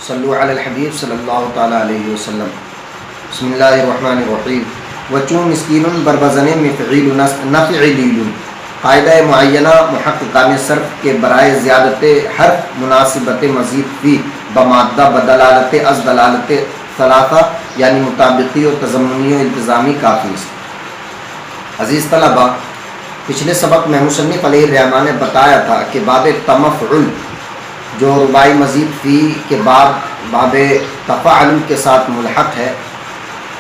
صلو علی الحبیب صلی اللہ تعالیٰ علیہ وسلم۔ بسم اللہ الرحمن الرحیم۔ وچون مسکین بربزن مفعیل نفعلیل، قاعدہ معینہ محققان صرف کے برائے زیادت حرف مناسبت مزید فی بمادہ بدلالت از دلالت ثلاثہ یعنی مطابقی و تضمنی و التزامی کافی۔ عزیز طلبہ، پچھلے سبق میں مصنف علیہ الرحمٰن نے بتایا تھا کہ باب تمفعل جو رباعی مزید فی کے بعد باب تفاعل کے ساتھ ملحق ہے،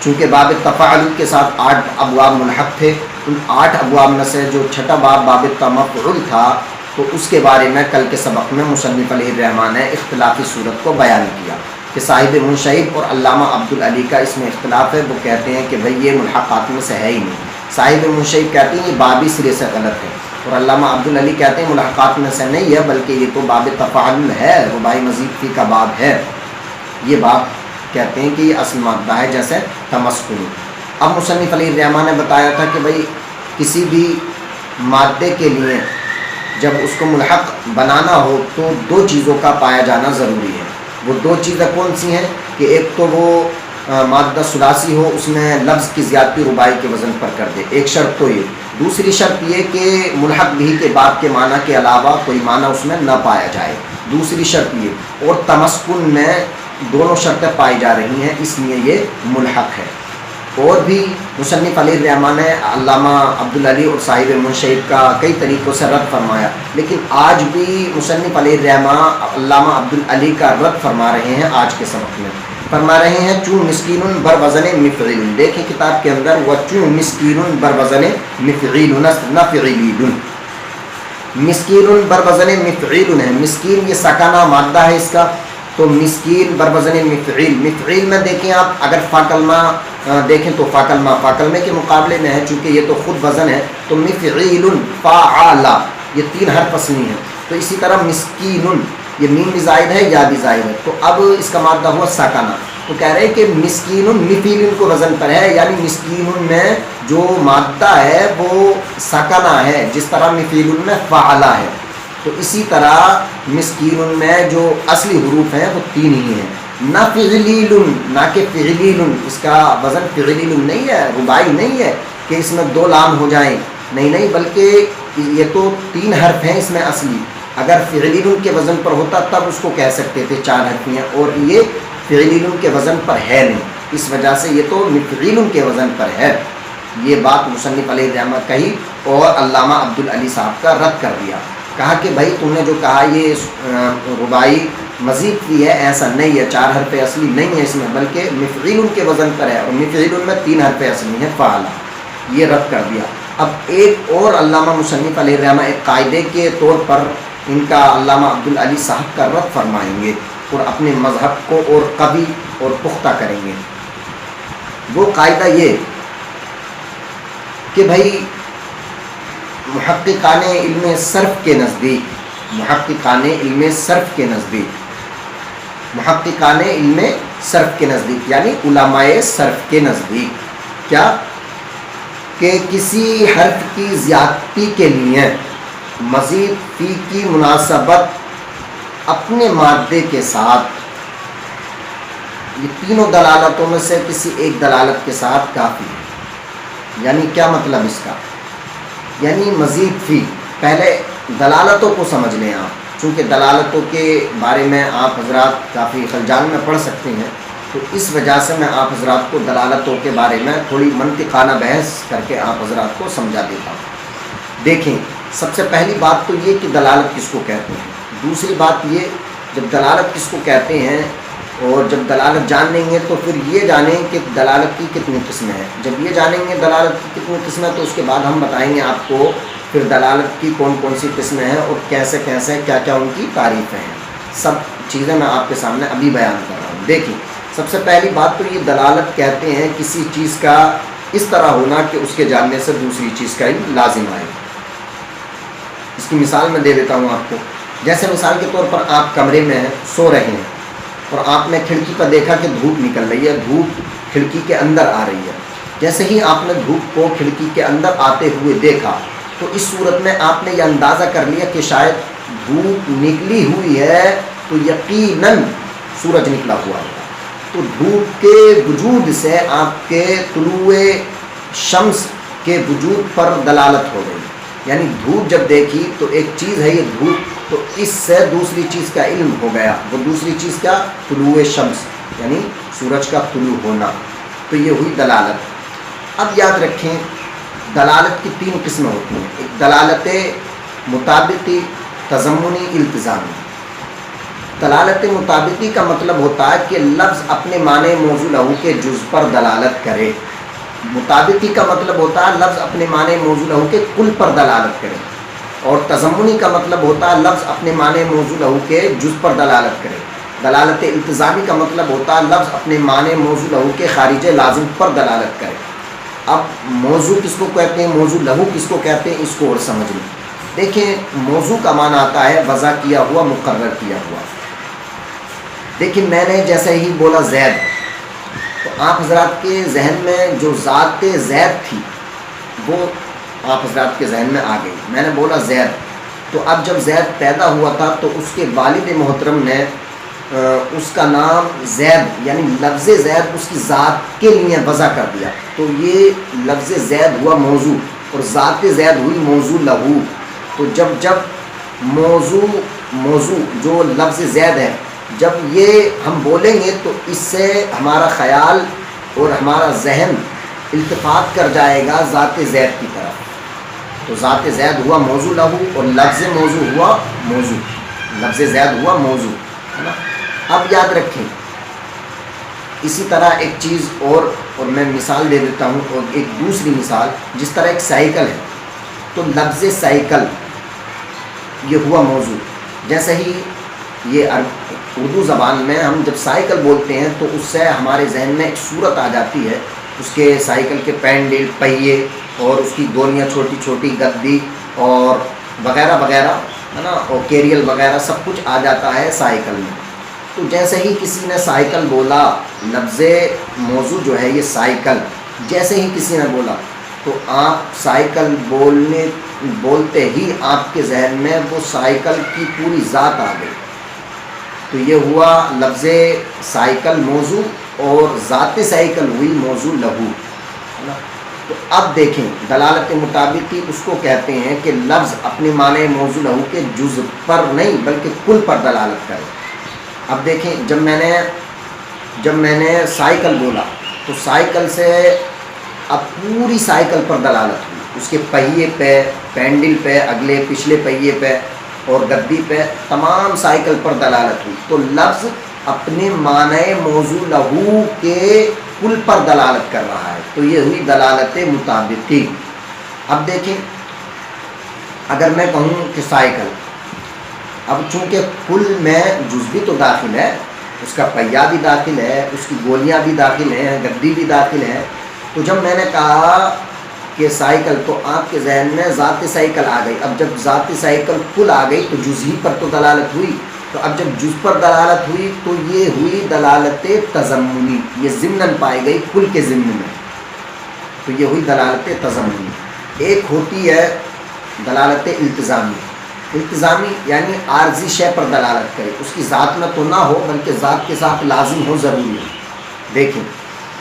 چونکہ باب تفاعل کے ساتھ 8 ابواب ملحق تھے، ان 8 ابواب میں سے جو چھٹا باب باب تمفعل تھا تو اس کے بارے میں کل کے سبق میں مصنف علیہ الرحمٰن نے اختلافی صورت کو بیان کیا کہ صاحب منشئب اور علامہ عبدالعلی کا اس میں اختلاف ہے۔ وہ کہتے ہیں کہ بھئی یہ ملحقات میں سے ہے ہی نہیں۔ صاحب منشئب کہتے ہیں یہ بابی سرے سے غلط ہے، اور علامہ عبدالعلی کہتے ہیں ملحقات میں سے نہیں ہے بلکہ یہ تو باب تفاعل ہے، رباعی مزید فی کا باب ہے۔ یہ باب کہتے ہیں کہ یہ اصل مادہ ہے جیسے تمسکن۔ اب مصنف علیہ الرحمٰن نے بتایا تھا کہ بھئی کسی بھی مادے کے لیے جب اس کو ملحق بنانا ہو تو 2 چیزوں کا پایا جانا ضروری ہے۔ وہ 2 چیزیں کون سی ہیں کہ ایک تو وہ مادہ ثلاثی ہو، اس میں لفظ کی زیادتی رباعی کے وزن پر کر دے، ایک شرط تو یہ۔ دوسری شرط یہ کہ ملحق بھی کے بعد کے معنی کے علاوہ کوئی معنی اس میں نہ پایا جائے، دوسری شرط یہ۔ اور تمسکن میں دونوں شرطیں پائی جا رہی ہیں، اس لیے یہ ملحق ہے۔ اور بھی مصنف علیہ الرحمٰن نے علامہ عبدالعلی اور صاحب منشئب کا کئی طریقوں سے رد فرمایا، لیکن آج بھی مصنف علیہ الرحمٰن علامہ عبدالعلی کا رد فرما رہے ہیں۔ آج کے سبق میں فرما رہے ہیں چون مسکین بر وزن مفعیل۔ دیکھیں کتاب کے اندر وچون مسکین بر وزن مفعیل نفعیل، مسکین بر وزن مفعیل ہے، مسکین یہ سکانہ مادہ ہے اس کا، تو مسکین بر وزن مفعیل۔ مفعیل میں دیکھیں آپ اگر فاکلمہ دیکھیں تو فاکلمے کے مقابلے میں ہے، چونکہ یہ تو خود وزن ہے تو مفعیل فاعل یہ 3 حرف اصلی ہیں۔ تو اسی طرح مسکین یہ میم بھی زائد ہے یا بھی زائد ہے، تو اب اس کا مادہ ہوا ساکنہ، تو کہہ رہے ہیں کہ مسکین مفعیل کو وزن پر ہے، یعنی مسکین میں جو مادہ ہے وہ ساکنہ ہے جس طرح مفعیل میں فاعلہ ہے، تو اسی طرح مسکین میں جو اصلی حروف ہیں وہ 3 ہی ہیں، نہ فعلیل نہ کہ فعلیل، اس کا وزن فعلیل نہیں ہے، رباعی نہیں ہے کہ اس میں 2 لام ہو جائیں، نہیں بلکہ یہ تو 3 حرف ہیں اس میں اصلی۔ اگر فعلیل کے وزن پر ہوتا تب اس کو کہہ سکتے تھے 4 حرفیاں، اور یہ فعلیل کے وزن پر ہے نہیں، اس وجہ سے یہ تو مفعیل کے وزن پر ہے۔ یہ بات مصنف علیہ الرحمٰن کہی اور علامہ عبدالعلی صاحب کا رد کر دیا، کہا کہ بھائی تم نے جو کہا یہ رباعی مزید بھی ہے، ایسا نہیں ہے، 4 حرف اصلی نہیں ہے اس میں بلکہ مفعیل کے وزن پر ہے، اور مفعیل میں 3 حرف اصلی ہیں فعلا، یہ رد کر دیا۔ اب ایک اور علامہ مصنف علیہ الرحمٰن ایک قاعدے کے طور پر ان کا علامہ عبدالعلی صاحب کا رد فرمائیں گے اور اپنے مذہب کو اور قوی اور پختہ کریں گے۔ وہ قاعدہ یہ کہ بھائی محققان علم صرف کے نزدیک، محققان علم صرف کے نزدیک، محققان علم صرف کے نزدیک یعنی علماء صرف کے نزدیک کیا کہ کسی حرف کی زیادتی کے لیے مزید فی کی مناسبت اپنے مادے کے ساتھ یہ تینوں دلالتوں میں سے کسی ایک دلالت کے ساتھ کافی ہے۔ یعنی کیا مطلب اس کا؟ یعنی مزید فی، پہلے دلالتوں کو سمجھ لیں آپ، چونکہ دلالتوں کے بارے میں آپ حضرات کافی خلجان میں پڑھ سکتے ہیں، تو اس وجہ سے میں آپ حضرات کو دلالتوں کے بارے میں تھوڑی منطقانہ بحث کر کے آپ حضرات کو سمجھا دیتا ہوں۔ دیکھیں سب سے پہلی بات تو یہ کہ دلالت کس کو کہتے ہیں، دوسری بات یہ جب دلالت کس کو کہتے ہیں اور جب دلالت جان لیں گے تو پھر یہ جانیں کہ دلالت کی کتنی قسمیں ہیں۔ جب یہ جانیں گے دلالت کی کتنی قسمیں تو اس کے بعد ہم بتائیں گے آپ کو پھر دلالت کی کون کون سی قسمیں ہیں اور کیسے کیسے کیا کیا ان کی تعریفیں ہیں، سب چیزیں میں آپ کے سامنے ابھی بیان کر رہا ہوں۔ دیکھیں سب سے پہلی بات تو یہ دلالت کہتے ہیں کسی چیز کا اس طرح ہونا کہ اس کے جاننے سے دوسری چیز کا علم لازم آئے۔ اس کی مثال میں دے دیتا ہوں آپ کو، جیسے مثال کے طور پر آپ کمرے میں ہیں، سو رہے ہیں، اور آپ نے کھڑکی پر دیکھا کہ دھوپ نکل رہی ہے، دھوپ کھڑکی کے اندر آ رہی ہے۔ جیسے ہی آپ نے دھوپ کو کھڑکی کے اندر آتے ہوئے دیکھا تو اس صورت میں آپ نے یہ اندازہ کر لیا کہ شاید دھوپ نکلی ہوئی ہے، تو یقیناً سورج نکلا ہوا ہوگا. تو دھوپ کے وجود سے آپ کے طلوع شمس کے وجود پر دلالت ہو گئی. یعنی دھوپ جب دیکھی تو ایک چیز ہے یہ دھوپ، تو اس سے دوسری چیز کا علم ہو گیا. وہ دوسری چیز کیا؟ طلوع شمس، یعنی سورج کا طلوع ہونا. تو یہ ہوئی دلالت. اب یاد رکھیں دلالت کی 3 قسمیں ہوتی ہیں. ایک دلالت مطابقی، تضمنی، التزامی. دلالت مطابقی کا مطلب ہوتا ہے کہ لفظ اپنے معنی موضوع لہو کے جز پر دلالت کرے. مطابقی کا مطلب ہوتا ہے لفظ اپنے معنی موضوع لہو کے کل پر دلالت کرے. اور تضمنی کا مطلب ہوتا ہے لفظ اپنے معنی موضوع لہو کے جز پر دلالت کرے. دلالت التزامی کا مطلب ہوتا ہے لفظ اپنے معنی موضوع لہو کے خارج لازم پر دلالت کرے. اب موضوع کس کو کہتے ہیں، موضوع لہو کس کو کہتے ہیں، اس کو اور سمجھ لیں. دیکھیں موضوع کا معنی آتا ہے وضع کیا ہوا، مقرر کیا ہوا. دیکھیں میں نے جیسے ہی بولا زید، تو آپ حضرات کے ذہن میں جو ذات زید تھی وہ آپ حضرات کے ذہن میں آ گئی. میں نے بولا زید، تو اب جب زید پیدا ہوا تھا تو اس کے والد محترم نے اس کا نام زید یعنی لفظ زید اس کی ذات کے لیے وضع کر دیا. تو یہ لفظ زید ہوا موضوع اور ذات زید ہوئی موضوع لہو. تو جب موضوع جو لفظ زید ہے جب یہ ہم بولیں گے تو اس سے ہمارا خیال اور ہمارا ذہن التفات کر جائے گا ذات زید کی طرف. تو ذات زید ہوا موضوع لہو اور لفظ موضوع ہوا موضوع، لفظ زید ہوا موضوع، ہے نا. اب یاد رکھیں اسی طرح ایک چیز اور میں مثال دے دیتا ہوں. اور ایک دوسری مثال، جس طرح ایک سائیکل ہے تو لفظ سائیکل یہ ہوا موضوع. جیسے ہی یہ اردو زبان میں ہم جب سائیکل بولتے ہیں تو اس سے ہمارے ذہن میں ایک صورت آ جاتی ہے، اس کے سائیکل کے پینڈل، پہیے اور اس کی گولیاں چھوٹی چھوٹی، گدی اور وغیرہ وغیرہ، ہے نا، اور کیریل وغیرہ سب کچھ آ جاتا ہے سائیکل میں. تو جیسے ہی کسی نے سائیکل بولا، لفظ موضوع جو ہے یہ سائیکل، جیسے ہی کسی نے بولا تو آپ سائیکل بولتے ہی آپ کے ذہن میں وہ سائیکل کی پوری ذات آ گئی. تو یہ ہوا لفظ سائیکل موضوع اور ذات سائیکل ہوئی موضوع لہو. تو اب دیکھیں دلالت مطابقی اس کو کہتے ہیں کہ لفظ اپنے معنی موضوع لہو کے جز پر نہیں بلکہ کل پر دلالت کرے. اب دیکھیں جب میں نے سائیکل بولا تو سائیکل سے اب پوری سائیکل پر دلالت ہوئی، اس کے پہیے پہ، پینڈل پہ، اگلے پچھلے پہیے پہ اور گدی پہ، تمام سائیکل پر دلالت ہوئی. تو لفظ اپنے معنی موضوع لہو کے کل پر دلالت کر رہا ہے. تو یہ ہوئی دلالت مطابقی. اب دیکھیں اگر میں کہوں کہ سائیکل، اب چونکہ کل میں جز بھی تو داخل ہے، اس کا پہیہ بھی داخل ہے، اس کی گولیاں بھی داخل ہیں، گدی بھی داخل ہے. تو جب میں نے کہا کہ سائیکل تو آپ کے ذہن میں ذات سائیکل آ گئی. اب جب ذات سائیکل کل آ گئی تو جز ہی پر تو دلالت ہوئی. تو اب جب جز پر دلالت ہوئی تو یہ ہوئی دلالت تضمنی، یہ ضمناً پائی گئی کل کے ضمن میں. تو یہ ہوئی دلالت تضمنی. ایک ہوتی ہے دلالت التزامی یعنی عارضی شے پر دلالت کرے، اس کی ذات میں تو نہ ہو بلکہ ذات کے ساتھ لازم ہو، ضروری ہے. دیکھیں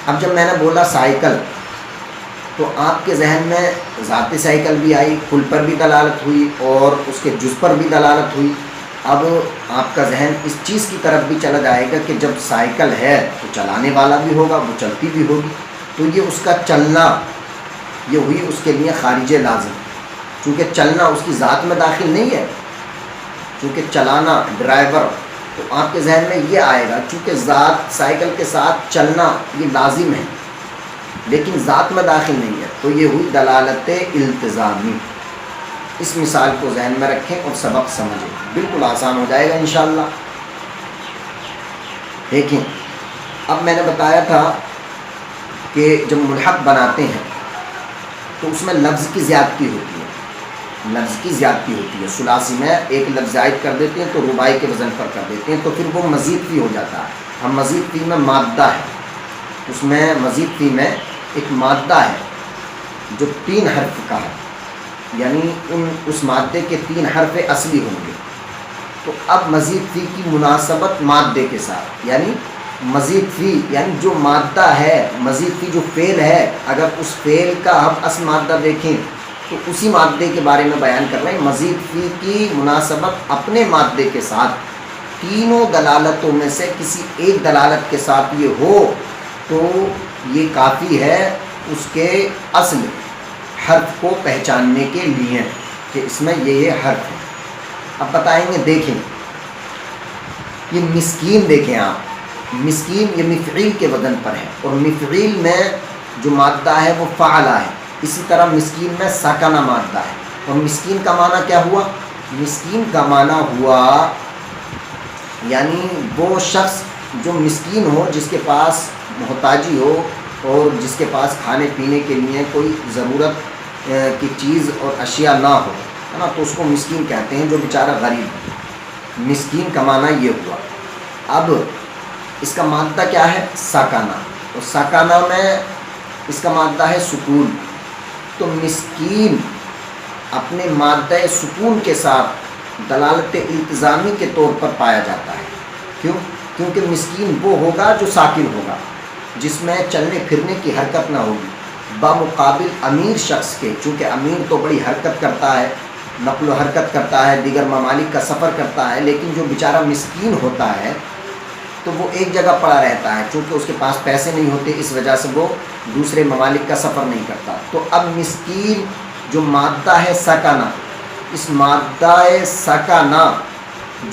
اب جب میں نے بولا سائیکل تو آپ کے ذہن میں ذات سائیکل بھی آئی، کل پر بھی دلالت ہوئی اور اس کے جز پر بھی دلالت ہوئی. اب آپ کا ذہن اس چیز کی طرف بھی چلا جائے گا کہ جب سائیکل ہے تو چلانے والا بھی ہوگا، وہ چلتی بھی ہوگی. تو یہ اس کا چلنا یہ ہوئی اس کے لیے خارج لازم. چونکہ چلنا اس کی ذات میں داخل نہیں ہے، چونکہ چلانا ڈرائیور، تو آپ کے ذہن میں یہ آئے گا چونکہ ذات سائیکل کے ساتھ چلنا یہ لازم ہے لیکن ذات میں داخل نہیں ہے. تو یہ ہوئی دلالت التزامی. اس مثال کو ذہن میں رکھیں اور سبق سمجھیں، بالکل آسان ہو جائے گا انشاءاللہ. دیکھیں اب میں نے بتایا تھا کہ جب ملحق بناتے ہیں تو اس میں لفظ کی زیادتی ہوتی ہے، لفظ کی زیادتی ہوتی ہے. ثلاثی میں ایک لفظ زائد کر دیتے ہیں تو رباعی کے وزن پر کر دیتے ہیں، تو پھر وہ مزید فی ہو جاتا ہے. ہم مزید فی میں مادہ ہے، اس میں مزید فی میں ایک مادہ ہے جو 3 حرف کا ہے، یعنی اس مادے کے 3 حرف اصلی ہوں گے. تو اب مزید فی کی مناسبت مادے کے ساتھ، یعنی مزید فی یعنی جو مادہ ہے، مزید فی جو فعل ہے، اگر اس فعل کا ہم اصل مادہ دیکھیں تو اسی مادے کے بارے میں بیان کر رہے ہیں۔ مزید فی کی مناسبت اپنے مادے کے ساتھ تینوں دلالتوں میں سے کسی ایک دلالت کے ساتھ یہ ہو تو یہ کافی ہے اس کے اصل حرف کو پہچاننے کے لیے کہ اس میں یہ حرف ہے۔ اب بتائیں گے، دیکھیں یہ مسکین، دیکھیں آپ، مسکین یہ مفعیل کے وزن پر ہے، اور مفعیل میں جو مادہ ہے وہ فعلہ ہے، اسی طرح مسکین میں ساکنہ مادہ ہے۔ اور مسکین کا معنی کیا ہوا؟ مسکین کا معنی ہوا یعنی وہ شخص جو مسکین ہو، جس کے پاس محتاجی ہو اور جس کے پاس کھانے پینے کے لیے کوئی ضرورت کی چیز اور اشیاء نہ ہو، ہے نا، تو اس کو مسکین کہتے ہیں، جو بیچارہ غریب ہے۔ مسکین کا معنی یہ ہوا۔ اب اس کا مادہ کیا ہے؟ ساکنہ، اور ساکنہ میں اس کا مادہ ہے سکون۔ تو مسکین اپنے مادہ سکون کے ساتھ دلالت التزامی کے طور پر پایا جاتا ہے۔ کیوں؟ کیونکہ مسکین وہ ہوگا جو ساکن ہوگا، جس میں چلنے پھرنے کی حرکت نہ ہوگی، بمقابل امیر شخص کے۔ چونکہ امیر تو بڑی حرکت کرتا ہے، نقل و حرکت کرتا ہے، دیگر ممالک کا سفر کرتا ہے، لیکن جو بیچارہ مسکین ہوتا ہے تو وہ ایک جگہ پڑا رہتا ہے، چونکہ اس کے پاس پیسے نہیں ہوتے، اس وجہ سے وہ دوسرے ممالک کا سفر نہیں کرتا۔ تو اب مسکین جو مادہ ہے ساکنہ، اس مادہ ساکنہ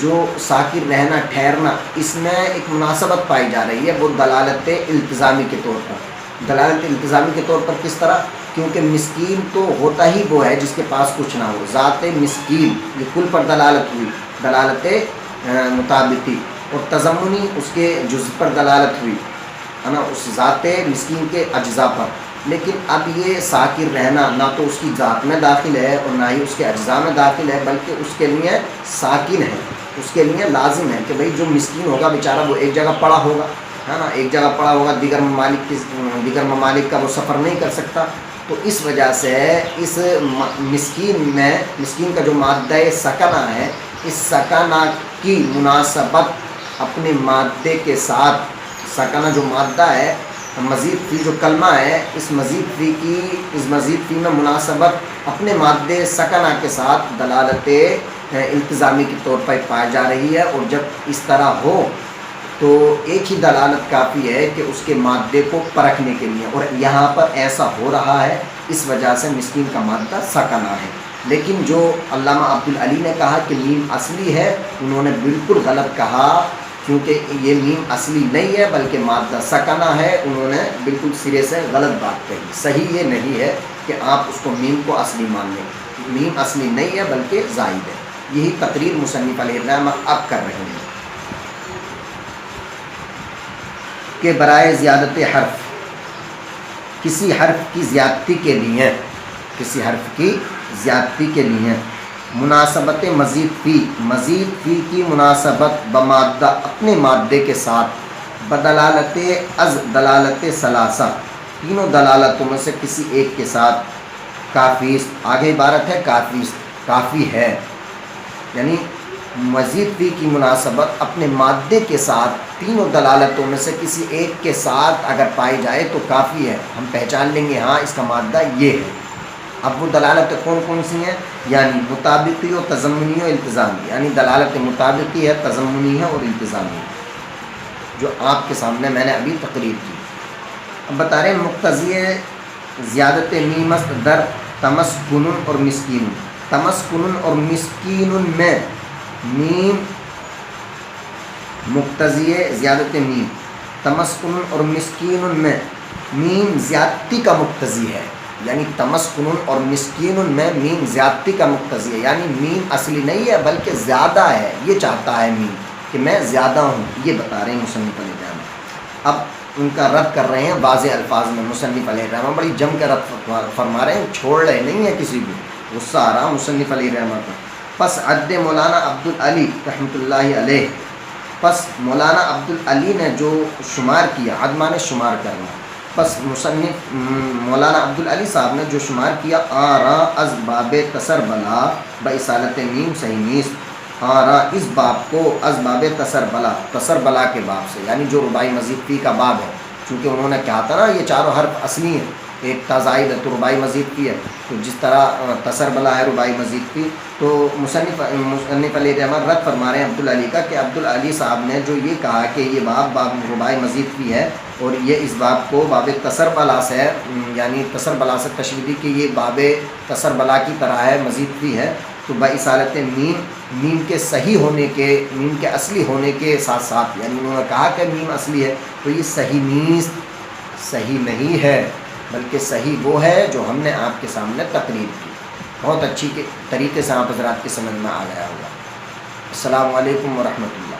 جو ساکن رہنا، ٹھہرنا، اس میں ایک مناسبت پائی جا رہی ہے، وہ دلالت التزامی کے طور پر۔ دلالت التزامی کے طور پر کس طرح؟ کیونکہ مسکین تو ہوتا ہی وہ ہے جس کے پاس کچھ نہ ہو، ذات مسکین یہ کل پر دلالت ہوئی، دلالت مطابقی، اور تضمنی اس کے جز پر دلالت ہوئی، ہے نا، اس ذات مسکین کے اجزاء پر۔ لیکن اب یہ ساکن رہنا نہ تو اس کی ذات میں داخل ہے اور نہ ہی اس کے اجزاء میں داخل ہے، بلکہ اس کے لیے ساکن ہے، اس کے لیے لازم ہے کہ بھئی جو مسکین ہوگا بیچارہ وہ ایک جگہ پڑا ہوگا، ہے نا، ایک جگہ پڑا ہوگا، دیگر ممالک کا وہ سفر نہیں کر سکتا۔ تو اس وجہ سے اس مسکین کا جو مادہ سکنہ ہے، اس سکنہ کی مناسبت اپنے مادے کے ساتھ، سکنہ جو مادہ ہے، مزید فی جو کلمہ ہے، اس مزید فی میں مناسبت اپنے مادے سکنہ کے ساتھ دلالت التزامی کے طور پر پائی جا رہی ہے۔ اور جب اس طرح ہو تو ایک ہی دلالت کافی ہے کہ اس کے مادے کو پرکھنے کے لیے، اور یہاں پر ایسا ہو رہا ہے، اس وجہ سے مسکین کا مادہ سکنہ ہے۔ لیکن جو علامہ عبدالعلی نے کہا کہ میم اصلی ہے، انہوں نے بالکل غلط کہا، کیونکہ یہ میم اصلی نہیں ہے بلکہ مادہ سکنہ ہے۔ انہوں نے بالکل سرے سے غلط بات کہی۔ صحیح یہ نہیں ہے کہ آپ اس کو میم کو اصلی مان لیں، میم اصلی نہیں ہے بلکہ زائد ہے۔ یہی تقریر مصنف علیہ الرحمہ اب کر رہے ہیں کہ برائے زیادت حرف، کسی حرف کی زیادتی کے لیے، کسی حرف کی زیادتی کے لیے مناسبت مزید فی کی مناسبت بمادہ اپنے مادے کے ساتھ بدلالت از دلالت ثلاثہ، تینوں دلالتوں میں سے کسی ایک کے ساتھ کافی، آگے عبارت ہے کافی ہے، یعنی مزید فی کی مناسبت اپنے مادے کے ساتھ تینوں دلالتوں میں سے کسی ایک کے ساتھ اگر پائی جائے تو کافی ہے، ہم پہچان لیں گے ہاں اس کا مادہ یہ ہے۔ اب وہ دلالت کون کون سی ہیں؟ یعنی مطابقی و تضمنی و التزامی، یعنی دلالت مطابقی ہے، تضمنی ہے اور التزامی ہے، جو آپ کے سامنے میں نے ابھی تقریر کی۔ اب بتا رہے ہیں مقتضی زیادت میم است در تمسکن اور مسکین۔ تمسکن اور مسکین میں میم مقتضی زیادت میم، تمسکن اور مسکین میں میم زیادتی کا مقتضی ہے، یعنی تمسکن اور مسکین میں میم زیادتی کا مقتضی ہے، یعنی میم اصلی نہیں ہے بلکہ زیادہ ہے، یہ چاہتا ہے میم کہ میں زیادہ ہوں، یہ بتا رہے ہیں مصنف علیہ الرحمہ۔ اب ان کا رد کر رہے ہیں واضح الفاظ میں، مصنف علیہ الرحمہ بڑی جم کے رد فرما رہے ہیں، چھوڑ رہے نہیں ہیں کسی کو، غصہ آ رہا مصنف علیہ الرحمہ کو۔ پس عد مولانا عبدالعلی رحمۃ اللہ علیہ، پس مولانا عبدالعلی نے جو شمار کیا، عد معنی شمار کرنا، پس مصنف مولانا عبدالعلی صاحب نے جو شمار کیا، آرا از باب کسر بلا با اصالت میم صحیح نیست، آرا اس باب کو از باب تسر بلا کے باب سے، یعنی جو رباعی مزید فی کا باب ہے، چونکہ انہوں نے کہا تھا نا یہ چاروں حرف اصلی ہیں، ایک تا زائد ہے تو رباعی مزید فی ہے، تو جس طرح تسر بلا ہے رباعی مزید فی، تو مصنف علیہ رحمۃ رد فرما رہے ہیں عبدالعلی کا کہ عبدالعلی صاحب نے جو یہ کہا کہ یہ باب رباعی مزید فی ہے، اور یہ اس باب کو باب تسر بلا سے، یعنی تسر بلا سے تشریح دی کہ یہ باب تسر بلا کی طرح ہے، مزید فی ہے، تو باصالت میم کے صحیح ہونے کے، میم کے اصلی ہونے کے ساتھ ساتھ، یعنی انہوں نے کہا کہ میم اصلی ہے تو یہ صحیح نہیں ہے، بلکہ صحیح وہ ہے جو ہم نے آپ کے سامنے تقریر کی۔ بہت اچھی طریقے سے آپ حضرات کی سمجھ میں آ گیا ہوگا۔ السلام علیکم ورحمۃ اللہ۔